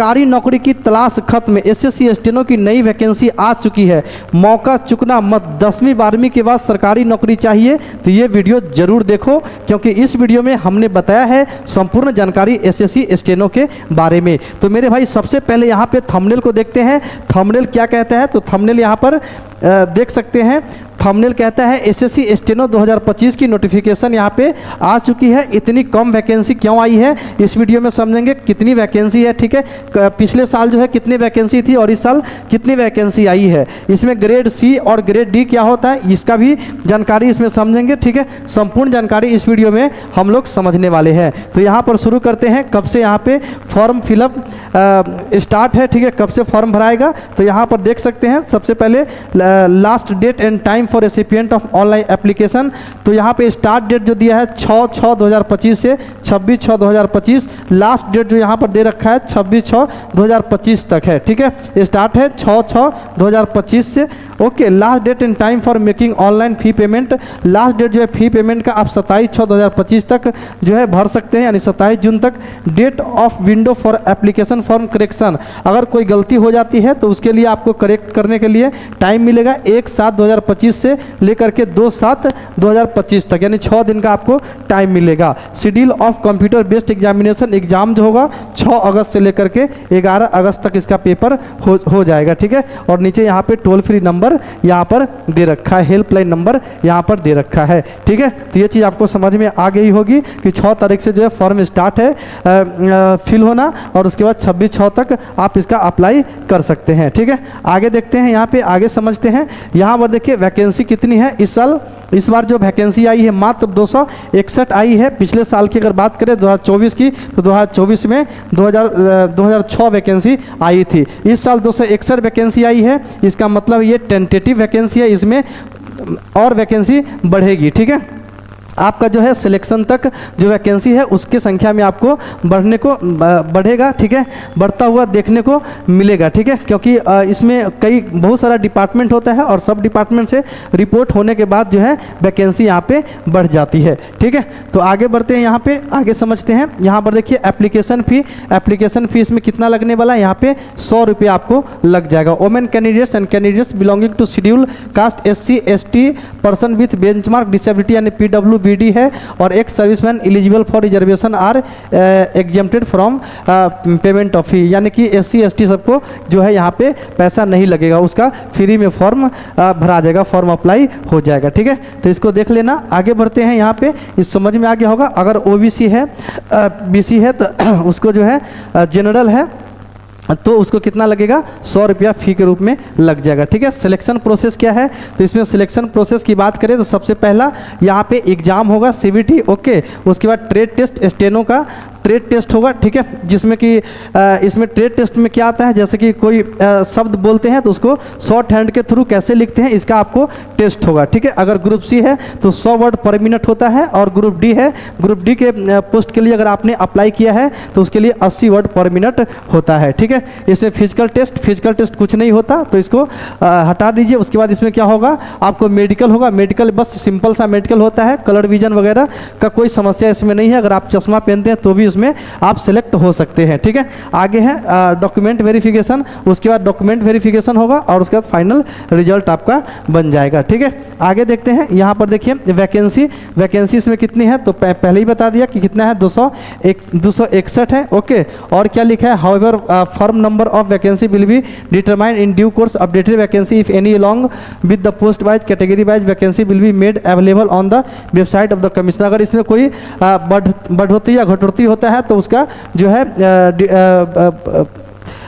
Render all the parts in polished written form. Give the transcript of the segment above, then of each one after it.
सरकारी नौकरी की तलाश खत्म, एसएससी स्टेनो की नई वैकेंसी आ चुकी है, मौका चुकना मत। 10वीं 12वीं के बाद सरकारी नौकरी चाहिए तो ये वीडियो जरूर देखो, क्योंकि इस वीडियो में हमने बताया है संपूर्ण जानकारी एसएससी स्टेनो के बारे में। तो मेरे भाई सबसे पहले यहाँ पे थंबनेल को देखते हैं, थंबनेल क्या कहता है। तो थंबनेल यहाँ पर देख सकते हैं, थंबनेल कहता है एसएससी स्टेनो 2025 की नोटिफिकेशन यहाँ पे आ चुकी है। इतनी कम वैकेंसी क्यों आई है, इस वीडियो में समझेंगे कितनी वैकेंसी है। ठीक है, पिछले साल जो है कितनी वैकेंसी थी और इस साल कितनी वैकेंसी आई है। इसमें ग्रेड सी और ग्रेड डी क्या होता है इसका भी जानकारी इसमें समझेंगे। ठीक है, संपूर्ण जानकारी इस वीडियो में हम लोग समझने वाले हैं। तो यहाँ पर शुरू करते हैं, कब से यहाँ पे फॉर्म फिलअप स्टार्ट है। ठीक है, कब से फॉर्म भराएगा तो यहाँ पर देख सकते हैं। सबसे पहले last date and time for recipient of online application, तो यहाँ पे स्टार्ट डेट जो दिया है 6/6/2025 से 26/6/2025, लास्ट डेट जो यहाँ पर दे रखा है 26/6/2025 तक है। ठीक है, स्टार्ट है 6/6/2025 से। Okay, last date and time for making online fee payment, last date जो है फी पेमेंट का आप 27/6/2025 तक जो है भर सकते हैं, यानी 27 जून तक। Date of window for application form correction, अगर कोई गलती हो जाती है तो उसके लिए आपको करेक्ट करने के लिए टाइम मिलेगा 1/7/2025 से लेकर के 2/7/2025 तक, यानी 6 दिन का आपको टाइम मिलेगा। Schedule of computer based examination, exam जो होगा 6 अगस्त से लेकर के 11 अगस्त तक इसका पेपर हो जाएगा। ठीक है, और नीचे यहाँ पे टोल फ्री नंबर यहाँ पर दे रखा है, हेल्पलाइन नंबर यहाँ पर दे रखा है। ठीक है, तो ये चीज़ आपको समझ में आ गई होगी कि 6 तारीख से जो है फॉर्म स्टार्ट है फिल होना, और उसके बाद 26/6 तक आप इसका अप्लाई कर सकते हैं। ठीक है, आगे देखते हैं, यहाँ पे आगे समझते हैं। यहाँ पर देखिए वैकेंसी कितनी है इस साल। इस बार जो वैकेंसी आई है मात्र 261 आई है। पिछले साल की अगर बात करें 2024 की तो 2024 में 2006 वैकेंसी आई थी। इस साल 261 वैकेंसी आई है। इसका मतलब ये टेंटेटिव वैकेंसी है, इसमें और वैकेंसी बढ़ेगी। ठीक है, आपका जो है सिलेक्शन तक जो वैकेंसी है उसकी संख्या में आपको बढ़ेगा। ठीक है, बढ़ता हुआ देखने को मिलेगा। ठीक है, क्योंकि इसमें बहुत सारा डिपार्टमेंट होता है और सब डिपार्टमेंट से रिपोर्ट होने के बाद जो है वैकेंसी यहाँ पे बढ़ जाती है। ठीक है, तो आगे बढ़ते हैं, यहाँ पे आगे समझते हैं। यहाँ पर देखिए एप्लीकेशन फ़ी इसमें कितना लगने वाला है, यहाँ पे 100 रुपये आपको लग जाएगा। Women candidates and candidates belonging to schedule caste, SC ST, person with benchmark disability यानी PWBD है, और एक serviceman eligible for reservation are exempted from payment of fee, यानी कि SC ST सबको जो है यहाँ पे पैसा नहीं लगेगा, उसका फ्री में फॉर्म भरा जाएगा, फॉर्म अप्लाई हो जाएगा। ठीक है, तो इसको देख लेना। आगे बढ़ते हैं, यहाँ पे इस समझ में आ गया होगा। अगर OBC है, BC है तो उसको जो है जनरल है तो उसको कितना लगेगा, 100 रुपया फ़ी के रूप में लग जाएगा। ठीक है, सिलेक्शन प्रोसेस क्या है, तो इसमें सिलेक्शन प्रोसेस की बात करें तो सबसे पहला यहाँ पे एग्जाम होगा CBT। ओके, उसके बाद ट्रेड टेस्ट, स्टेनो का ट्रेड टेस्ट होगा। ठीक है, जिसमें कि इसमें ट्रेड टेस्ट में क्या आता है, जैसे कि कोई शब्द बोलते हैं तो उसको शॉर्ट हैंड के थ्रू कैसे लिखते हैं इसका आपको टेस्ट होगा। ठीक है, अगर ग्रुप C है तो 100 वर्ड पर मिनट होता है, और ग्रुप D है, ग्रुप D के पोस्ट के लिए अगर आपने अप्लाई किया है तो उसके लिए 80 वर्ड पर मिनट होता है। ठीक है, इसमें फिजिकल टेस्ट कुछ नहीं होता तो इसको हटा दीजिए। उसके बाद इसमें क्या होगा, आपको मेडिकल होगा। मेडिकल बस सिंपल सा मेडिकल होता है, कलर विजन वगैरह का कोई समस्या इसमें नहीं है। अगर आप चश्मा पहनते हैं तो भी उसमें आप सेलेक्ट हो सकते हैं। ठीक है, आगे है डॉक्यूमेंट वेरिफिकेशन, उसके बाद डॉक्यूमेंट वेरिफिकेशन होगा और उसके बाद फाइनल रिजल्ट आपका बन जाएगा। ठीक है, आगे देखते हैं। यहाँ पर देखिए वैकेंसी इसमें कितनी है, तो पहले ही बता दिया कि कितना है, 261 है। ओके, और क्या लिखा है, however firm number of vacancy will be determined in due course, updated vacancy if any along with the post wise category wise vacancy will be made available on the website of the commissioner. अगर इसमें कोई बढ़ोतरी या घटोतरी होता है तो उसका जो है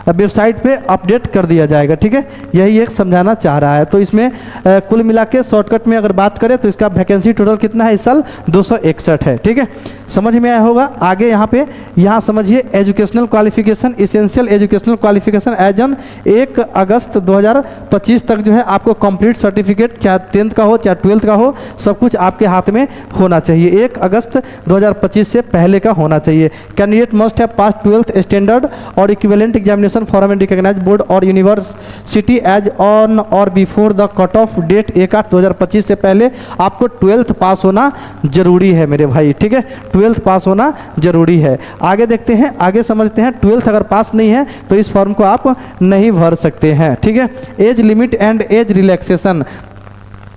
वेबसाइट पे अपडेट कर दिया जाएगा। ठीक है, यही एक समझाना चाह रहा है। तो इसमें कुल मिला के शॉर्टकट में अगर बात करें तो इसका वैकेंसी टोटल कितना है इस साल, 261 है। ठीक है, समझ में आया होगा। आगे यहाँ समझिए educational qualification, essential educational qualification as on 1 अगस्त 2025 तक जो है आपको कंप्लीट सर्टिफिकेट, चाहे 10th का हो चाहे 12th का हो, सब कुछ आपके हाथ में होना चाहिए। 1 अगस्त 2025 से पहले का होना चाहिए। Candidate must have pass 12th standard और equivalent examination examination for an recognise board और यूनिवर्सिटी एज ऑन और before the cut off date 1/8/2025 से पहले आपको 12th पास होना जरूरी है मेरे भाई, ठीक है, 12th पास होना जरूरी है। आगे देखते हैं, आगे समझते हैं। 12th अगर पास नहीं है तो इस फॉर्म को आप नहीं भर सकते हैं, ठीक है। Age limit and age relaxation,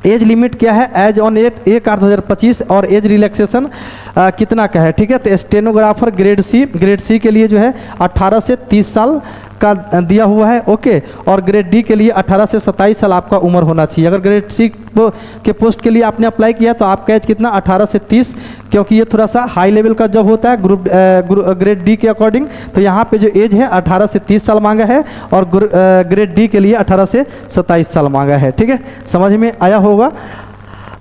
age limit क्या है, एज ऑन 1/8/2025 और एज रिलैक्सेशन कितना का है, ठीक है। तो स्टेनोग्राफर ग्रेड सी के लिए जो है 18 से 30 साल का दिया हुआ है, ओके। और ग्रेड डी के लिए 18 से 27 साल आपका उम्र होना चाहिए। अगर ग्रेड सी के पोस्ट के लिए आपने अप्लाई किया तो आपका एज कितना, 18 से 30, क्योंकि ये थोड़ा सा हाई लेवल का जॉब होता है ग्रेड डी के अकॉर्डिंग। तो यहाँ पे जो एज है 18 से 30 साल मांगा है और ग्रेड डी के लिए 18 से 27 साल मांगा है, ठीक है। समझ में आया होगा।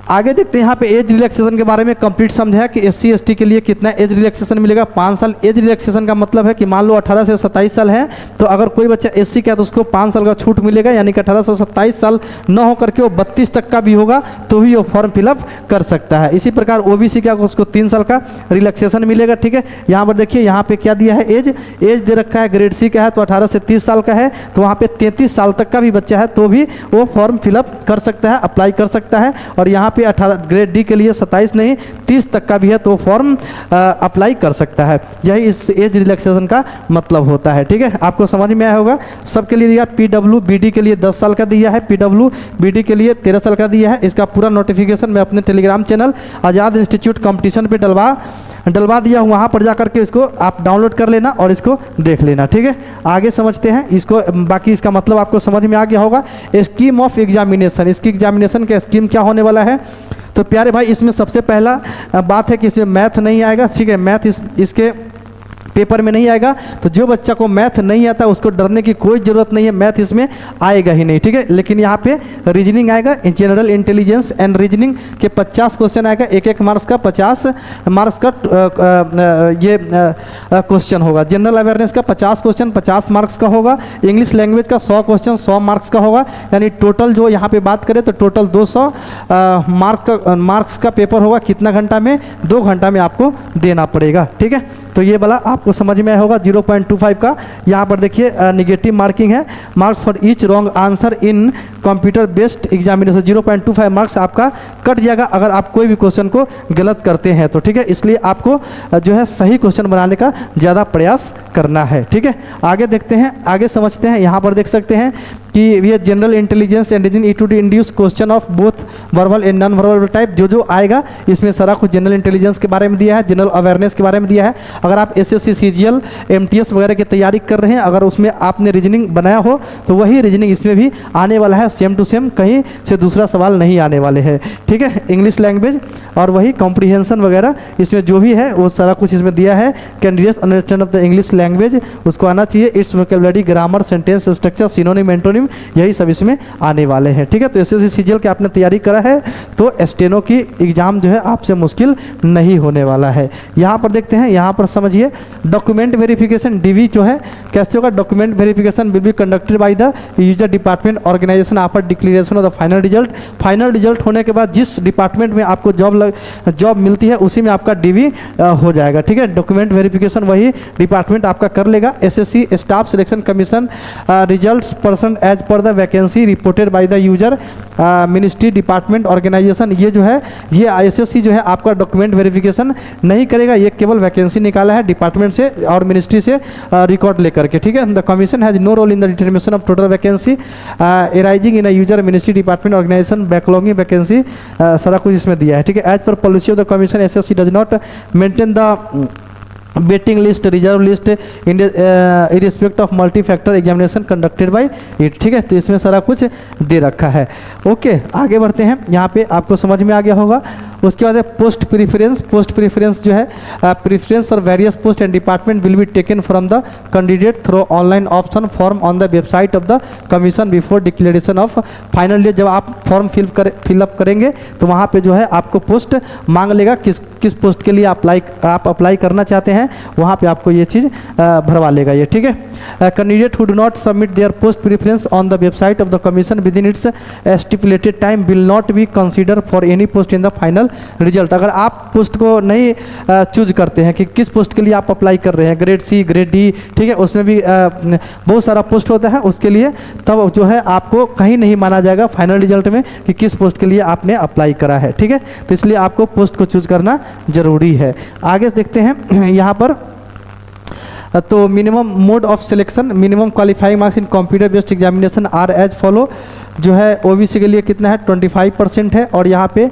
आगे देखते हैं यहाँ पे एज रिलैक्सेशन के बारे में कंप्लीट समझा कि SC ST के लिए कितना एज रिलैक्सेशन मिलेगा, 5 साल। एज रिलैक्सेशन का मतलब है कि मान लो 18 से 27 साल है तो अगर कोई बच्चा SC का है तो उसको 5 साल का छूट मिलेगा, यानी कि 18 से 27 साल न होकर के वो 32 तक का भी होगा तो भी वो फॉर्म फिलअप कर सकता है। इसी प्रकार OBC का उसको 3 साल का रिलैक्सेशन मिलेगा, ठीक है। यहाँ पर देखिए यहाँ पे क्या दिया है, एज दे रखा है, ग्रेड सी का है तो 18 से 30 साल का है, तो वहाँ पे 33 साल तक का भी बच्चा है तो भी वो फॉर्म फिलअप कर सकता है, अप्लाई कर सकता है। और यहाँ पे 18 ग्रेड डी के लिए 27 नहीं 30 तक का भी है तो फॉर्म अप्लाई कर सकता है। यही इस एज रिलैक्सेशन का मतलब होता है, ठीक है। आपको समझ में आया होगा। सबके लिए दिया, PWBD के लिए 10 साल का दिया है, PWBD के लिए 13 साल का दिया है। इसका पूरा नोटिफिकेशन मैं अपने टेलीग्राम चैनल आज़ाद इंस्टीट्यूट कंपटीशन पे डलवा दिया हूँ, वहाँ पर जा करके इसको आप डाउनलोड कर लेना और इसको देख लेना, ठीक है। आगे समझते हैं इसको, बाकी इसका मतलब आपको समझ में आ गया होगा। स्कीम ऑफ एग्जामिनेशन, इसकी एग्जामिनेशन का स्कीम क्या होने वाला है। तो प्यारे भाई इसमें सबसे पहला बात है कि इसमें मैथ नहीं आएगा, ठीक है। मैथ इसके पेपर में नहीं आएगा, तो जो बच्चा को मैथ नहीं आता उसको डरने की कोई ज़रूरत नहीं है, मैथ इसमें आएगा ही नहीं, ठीक है। लेकिन यहाँ पे रीजनिंग आएगा, जनरल इंटेलिजेंस एंड रीजनिंग के 50 क्वेश्चन आएगा, एक मार्क्स का 50 मार्क्स का ये क्वेश्चन होगा। जनरल अवेयरनेस का 50 क्वेश्चन 50 मार्क्स का होगा। इंग्लिश लैंग्वेज का 100 क्वेश्चन 100 मार्क्स का होगा, यानी टोटल जो यहाँ पे बात करें तो टोटल 200 मार्क्स का पेपर होगा। कितना घंटा में, 2 घंटा में आपको देना पड़ेगा, ठीक है। तो ये वाला आपको समझ में आया होगा। 0.25 का यहाँ पर देखिए निगेटिव मार्किंग है, marks for each wrong answer in computer based examination. 0.25 marks आपका कट जाएगा अगर आप कोई भी क्वेश्चन को गलत करते हैं तो, ठीक है। इसलिए आपको जो है सही क्वेश्चन बनाने का ज़्यादा प्रयास करना है, ठीक है। आगे देखते हैं, आगे समझते हैं। यहाँ पर देख सकते हैं कि ये general intelligence and reasoning it to induce question of both verbal and non verbal type. जो आएगा इसमें सारा कुछ जनरल इंटेलिजेंस के बारे में दिया है, जनरल अवेयरनेस के बारे में दिया है। अगर आप SSC CGL MTS वगैरह की तैयारी कर रहे हैं, अगर उसमें आपने रीजनिंग बनाया हो तो वही रीजनिंग इसमें भी आने वाला है, सेम टू सेम, कहीं से दूसरा सवाल नहीं आने वाले हैं, ठीक है। इंग्लिश लैंग्वेज और वही कॉम्प्रीहेंशन वगैरह इसमें जो भी है वो सारा कुछ इसमें दिया है। Candidates understand of the English language उसको आना चाहिए, it's vocabulary, grammar, sentence structure, synonym, antonym, यही सब इसमें आने वाले हैं, ठीक है। तो SSC CGL की आपने तैयारी करा है तो स्टेनो की एग्जाम जो है आपसे मुश्किल नहीं होने वाला है। यहाँ पर देखते हैं, यहाँ पर समझिए डॉक्यूमेंट वेरिफिकेशन DV जो है कैसे होगा। Document verification will be conducted by the user department organisation after declaration of the final result. Final result होने के बाद जिस डिपार्टमेंट में आपको जॉब मिलती है उसी में आपका DV हो जाएगा, ठीक है। डॉक्यूमेंट वेरिफिकेशन वही डिपार्टमेंट आपका कर लेगा। SSC staff selection commission results person as per the vacancy reported by the user ministry department organisation. ये जो है ये SSC जो है आपका डॉक्यूमेंट वेरिफिकेशन नहीं करेगा, ये केवल वैकेंसी निकाला है डिपार्टमेंट से और मिनिस्ट्री से रिकॉर्ड लेकर के, ठीक है। The commission has no role in the determination of total vacancy arising in a user ministry department organisation backlogging vacancy, सारा कुछ इसमें दिया है, ठीक है। As per policy of the commission SSC does not maintain the waiting list, reserve list in respect of multi factor examination conducted by it, ठीक है। तो इसमें सारा कुछ दे रखा है, ओके। आगे बढ़ते हैं, यहाँ पे आपको समझ में आ गया होगा। उसके बाद है पोस्ट प्रीफरेंस जो है preference for various post and department will be taken from the candidate through online option form on the website of the commission before declaration of final day. जब आप फॉर्म फिलअप करेंगे तो वहाँ पे जो है आपको पोस्ट मांग लेगा किस पोस्ट के लिए आप अप्लाई करना चाहते हैं, वहाँ पे आपको ये चीज़ भरवा लेगा ये, ठीक है। Candidate who do not submit there post preference on the website of the commission with in its stipulated time will not be consider for any post in the final result. अगर आप पोस्ट को नहीं choose करते हैं कि किस post के लिए आप अप्लाई कर रहे हैं, ग्रेड सी, ग्रेड डी, ठीक है, उसमें भी बहुत सारा पोस्ट होता है, उसके लिए तब जो है आपको कहीं नहीं माना जाएगा फाइनल रिजल्ट में कि किस पोस्ट के लिए आपने अप्लाई करा है, ठीक है। तो इसलिए आपको पोस्ट को चूज करना जरूरी है। आगे देखते हैं यहाँ पर, तो minimum mode of selection, minimum qualifying marks in computer based examination are as follow. जो है ओबीसी के लिए कितना है 25% है, और यहाँ पे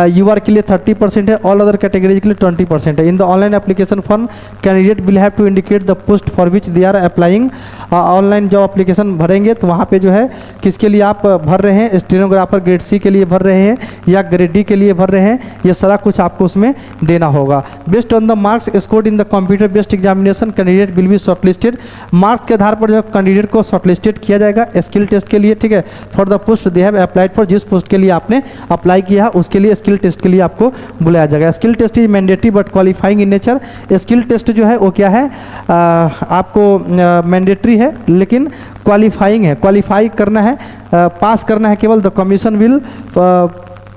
यूआर के लिए 30% है, ऑल अदर कैटेगरीज के लिए 20% है। In the online application form candidate will have to indicate the post for which they are applying. Online जब एप्लीकेशन भरेंगे तो वहाँ पे जो है किसके लिए आप भर रहे हैं, स्टेनोग्राफर ग्रेड सी के लिए भर रहे हैं या ग्रेड डी के लिए भर रहे हैं, ये सारा कुछ आपको उसमें देना होगा। Based on the marks scored in the computer based examination candidate will be shortlisted. Marks के आधार पर जो कैंडिडेट को शॉर्टलिस्टेड किया जाएगा स्किल टेस्ट के लिए, ठीक है। For the post they have applied for, जिस पोस्ट के लिए आपने अप्लाई किया है उसके लिए स्किल टेस्ट के लिए आपको बुलाया जाएगा। Skill test is mandatory but qualifying in nature. Skill test जो है वो क्या है, आपको मैंडेटरी है लेकिन क्वालिफाइंग है, क्वालिफाई करना है, पास करना है केवल। The commission will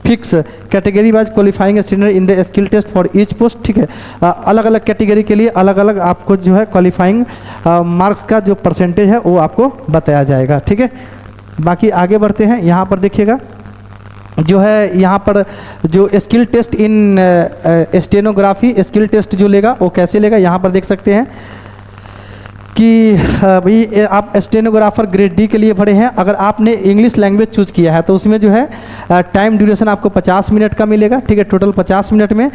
fix category wise qualifying standard in the skill test for each post, ठीक है। अलग अलग कैटेगरी के लिए अलग अलग आपको जो है क्वालिफाइंग मार्क्स का जो परसेंटेज है वो आपको बताया जाएगा, ठीक है। बाकी आगे बढ़ते हैं। यहाँ पर देखिएगा जो है यहाँ पर जो स्किल टेस्ट इन स्टेनोग्राफी, स्किल टेस्ट जो लेगा वो कैसे लेगा, यहाँ पर देख सकते हैं कि भाई आप स्टेनोग्राफर ग्रेड डी के लिए भरे हैं। अगर आपने इंग्लिश लैंग्वेज चूज़ किया है तो उसमें जो है टाइम ड्यूरेशन आपको 50 मिनट का मिलेगा, ठीक है। टोटल 50 मिनट में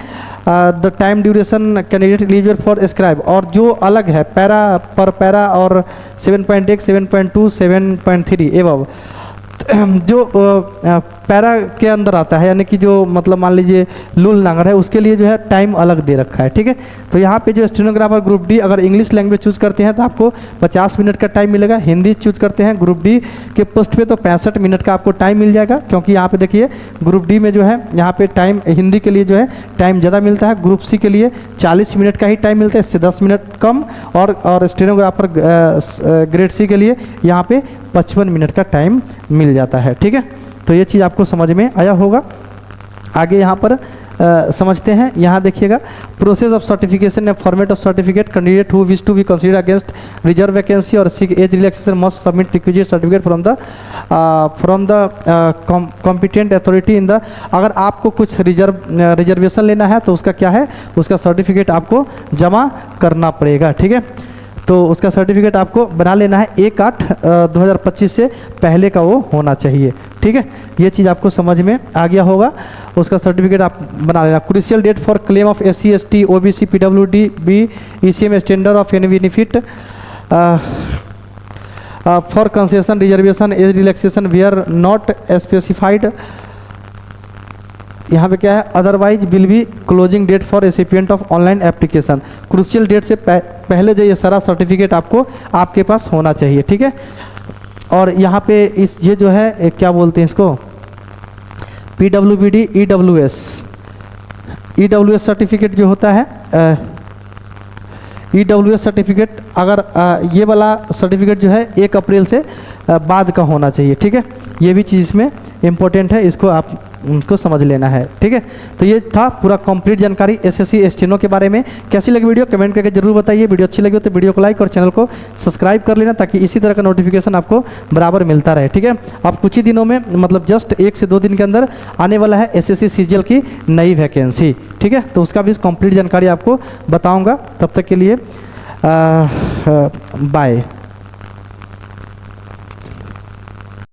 the time duration candidate eligible for scribe, और जो अलग है पैरा पर पैरा और 7.1, 7.2, 7.3 एवं जो पैरा के अंदर आता है, यानी कि जो मतलब मान लीजिए लूल नांगर है उसके लिए जो है टाइम अलग दे रखा है, ठीक है। तो यहाँ पे जो स्टेनोग्राफर ग्रुप डी अगर इंग्लिश लैंग्वेज चूज़ करते हैं तो आपको 50 मिनट का टाइम मिलेगा। हिंदी चूज़ करते हैं ग्रुप डी के पोस्ट पे तो 65 मिनट का आपको टाइम मिल जाएगा, क्योंकि यहाँ पे देखिए ग्रुप डी में जो है यहाँ पे टाइम हिंदी के लिए जो है टाइम ज़्यादा मिलता है। ग्रुप सी के लिए 40 मिनट का ही टाइम मिलता है, इससे 10 मिनट कम। और स्टेनोग्राफर ग्रेड सी के लिए यहाँ पे 55 मिनट का टाइम मिल जाता है, ठीक है। तो ये चीज़ आपको समझ में आया होगा। आगे यहाँ पर समझते हैं। यहाँ देखिएगा प्रोसेस ऑफ सर्टिफिकेशन या format of certificate. Candidate who wish to be consider against reserve vacancy और seek age relaxation must submit requisite certificate from the competent authority in the. अगर आपको कुछ रिजर्वेशन लेना है तो उसका क्या है, उसका सर्टिफिकेट आपको जमा करना पड़ेगा, ठीक है। तो उसका सर्टिफिकेट आपको बना लेना है 1/8/2025 से पहले का वो होना चाहिए, ठीक है। ये चीज़ आपको समझ में आ गया होगा। उसका सर्टिफिकेट आप बना लेना। Crucial date for claim of SC ST OBC PWD B ECM standard of any benefit for concession reservation age relaxation we are not specified. यहाँ पे क्या है, otherwise will be closing date for recipient of online application. Crucial date से पहले जो ये सारा certificate आपको आपके पास होना चाहिए, ठीक है। और यहाँ पे ये जो है क्या बोलते हैं इसको, PWBD EWS सर्टिफिकेट जो होता है, EWS सर्टिफिकेट अगर ये वाला सर्टिफिकेट जो है 1 अप्रैल से बाद का होना चाहिए, ठीक है। ये भी चीज़ इसमें इम्पोर्टेंट है, इसको आप उनको समझ लेना है, ठीक है। तो ये था पूरा कंप्लीट जानकारी SSC स्टेनो के बारे में। कैसी लगी वीडियो कमेंट करके जरूर बताइए। वीडियो अच्छी लगी हो तो वीडियो को लाइक और चैनल को सब्सक्राइब कर लेना, ताकि इसी तरह का नोटिफिकेशन आपको बराबर मिलता रहे, ठीक है। अब कुछ ही दिनों में मतलब जस्ट 1 से 2 दिन के अंदर आने वाला है SSC CGL की नई वैकेंसी, ठीक है। तो उसका भी कंप्लीट जानकारी आपको बताऊँगा। तब तक के लिए बाय।